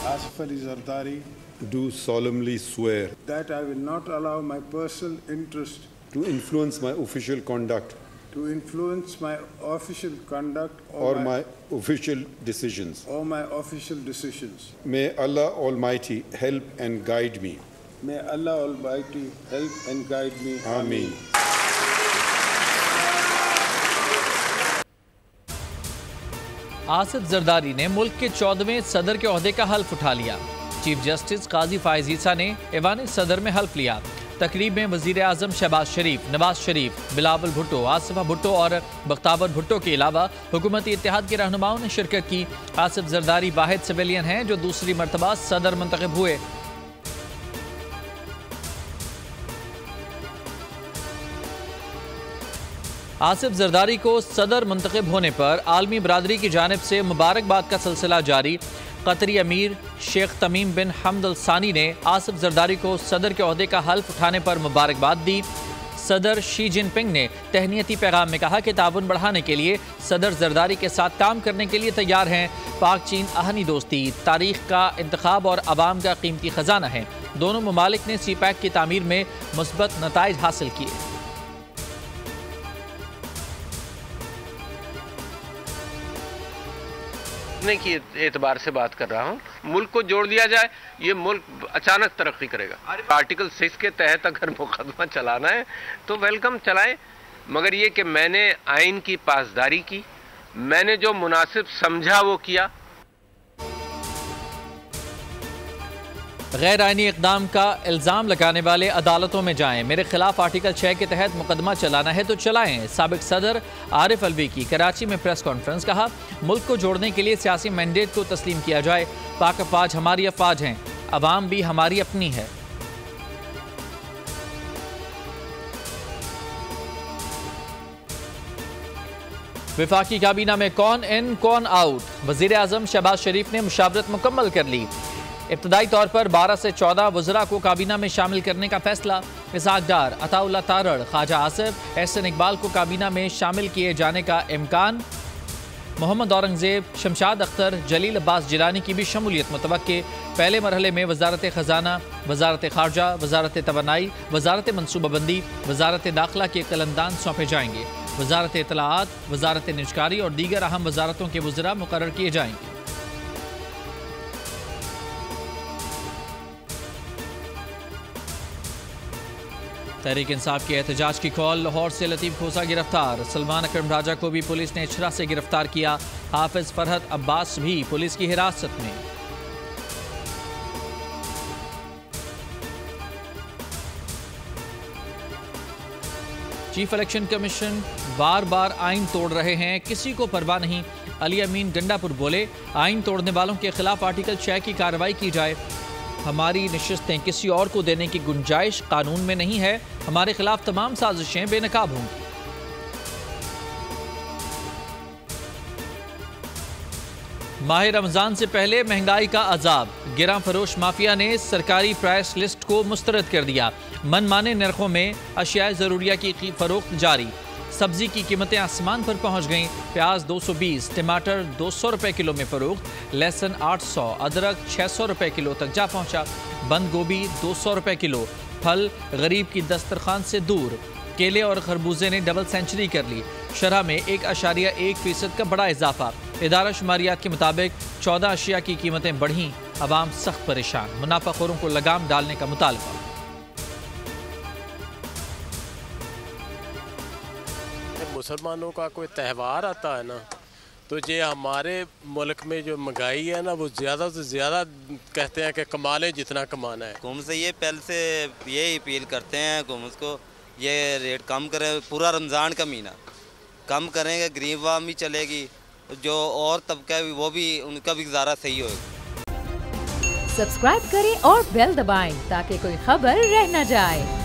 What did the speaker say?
Asif Ali Zardari, do solemnly swear that I will not allow my personal interest to influence my official conduct or my official decisions. May Allah Almighty help and guide me. May Allah Almighty help and guide me. Ameen. Asif Zardari ने मुल्क के 14वें सदर के ओहदे का हल्फ उठा लिया। Chief justice काजी फायज ईसा ने ऐवान सदर में हल्फ लिया। तकरीब में वजीर आजम शहबाज शरीफ, नवाज शरीफ, बिलावल भुट्टो, आसिफा भुट्टो और बख्तावर भुट्टो के अलावा हुकूमती इत्तेहाद के रहनुमाओं ने शिरकत की। आसिफ जरदारी वाहिद सिविलियन हैं जो दूसरी मरतबा सदर मुंतखब हुए। आसिफ जरदारी को सदर मुंतखब होने पर आलमी बरादरी की जानिब से मुबारकबाद का सिलसिला जारी। कतरी अमीर शेख तमीम बिन हमद अल सानी ने आसिफ जरदारी को सदर के ओहदे का हल्फ उठाने पर मुबारकबाद दी। सदर शी जिनपिंग ने तहनीती पैगाम में कहा कि ताउन बढ़ाने के लिए सदर जरदारी के साथ काम करने के लिए तैयार हैं। पाक चीन आहनी दोस्ती तारीख का इंतखाब और अवाम का कीमती खजाना है। दोनों ममालिक ने सी पैक की तामीर में मुस्बत नताइज हासिल किए। की एतबार से बात कर रहा हूँ, मुल्क को जोड़ दिया जाए, ये मुल्क अचानक तरक्की करेगा। आर्टिकल 6 के तहत अगर मुकदमा चलाना है तो वेलकम चलाएं, मगर ये कि मैंने आइन की पासदारी की, मैंने जो मुनासिब समझा वो किया। गैर आइनी इकदाम का इल्ज़ाम लगाने वाले अदालतों में जाएं। मेरे खिलाफ आर्टिकल 6 के तहत मुकदमा चलाना है तो चलाएं। साबिक सदर आरिफ अलवी की कराची में प्रेस कॉन्फ्रेंस। कहा, मुल्क को जोड़ने के लिए सियासी मैंडेट को तस्लीम किया जाए। पाक अफवाज हमारी अफवाज हैं, अवाम भी हमारी अपनी है। विफाकी काबीना में कौन इन कौन आउट। वजीर आजम शहबाज शरीफ ने मुशावरत मुकम्मल कर ली। इब्तदाई तौर पर 12 से 14 वज़रा को काबीना में शामिल करने का फैसला। इसाक डार, अताउल्लाह तारड़, ख्वाजा आसिफ, एहसन इकबाल को काबीना में शामिल किए जाने का इम्कान। मोहम्मद औरंगजेब, शमशाद अख्तर, जलील अब्बास जिलानी की भी शमूलियत मुतवक्के। पहले मरहले में वजारत खजाना, वजारत खारजा, वजारत तवानाई, वजारत मनसूबाबंदी, वजारत दाखिला के कलमदान सौंपे जाएंगे। वजारत इत्तलाआत, वजारत निजकारी और दीगर अहम वजारतों के वज़रा मुकर्रर किए जाएंगे। तहरीक इंसाफ के एहतजाज की कॉल। लाहौर से लतीफ़ खोसा गिरफ्तार। सलमान अकरम राजा को भी पुलिस ने इचरा से गिरफ्तार किया। हाफिज फरहत अब्बास भी पुलिस की हिरासत में। चीफ इलेक्शन कमीशन बार बार आइन तोड़ रहे हैं, किसी को परवाह नहीं। अली अमीन गंडापुर बोले, आइन तोड़ने वालों के खिलाफ आर्टिकल 6 की कार्रवाई की जाए। हमारी नशिस्तें किसी और को देने की गुंजाइश कानून में नहीं है। हमारे खिलाफ तमाम साजिशें बेनकाब होंगी। माह रमजान से पहले महंगाई का अजाब। गिरा फरोश माफिया ने सरकारी प्राइस लिस्ट को मुस्तरद कर दिया। मनमाने नरखों में अशियाए ज़रूरिया की फरोख्त जारी। सब्जी की कीमतें आसमान पर पहुंच गईं। प्याज 220, टमाटर 200 रुपए किलो में फरोख्त। लहसुन 800, अदरक 600 रुपए किलो तक जा पहुंचा। बंद गोभी 200 रुपए किलो। फल गरीब की दस्तरखान से दूर। केले और खरबूजे ने डबल सेंचुरी कर ली। शरह में 1.1% का बड़ा इजाफा। इदारा शुमारियात के मुताबिक 14 अशिया की कीमतें बढ़ीं। अवाम सख्त परेशान। मुनाफाखोरों को लगाम डालने का मुतालबा। मुसलमानों का कोई त्यौहार आता है ना, तो ये हमारे मुल्क में जो महंगाई है ना, वो ज़्यादा से ज़्यादा कहते हैं कि कमा लें जितना कमाना है। हुकूमत से ये पहले से ये अपील करते हैं हुकूमत को, ये रेट कम करें। पूरा रमज़ान का महीना कम करेंगे, गरीब आवाम भी चलेगी, जो और तबका है वो भी, उनका भी गुजारा सही होगा। सब्सक्राइब करें और बेल दबाएं ताकि कोई खबर रह न जाए।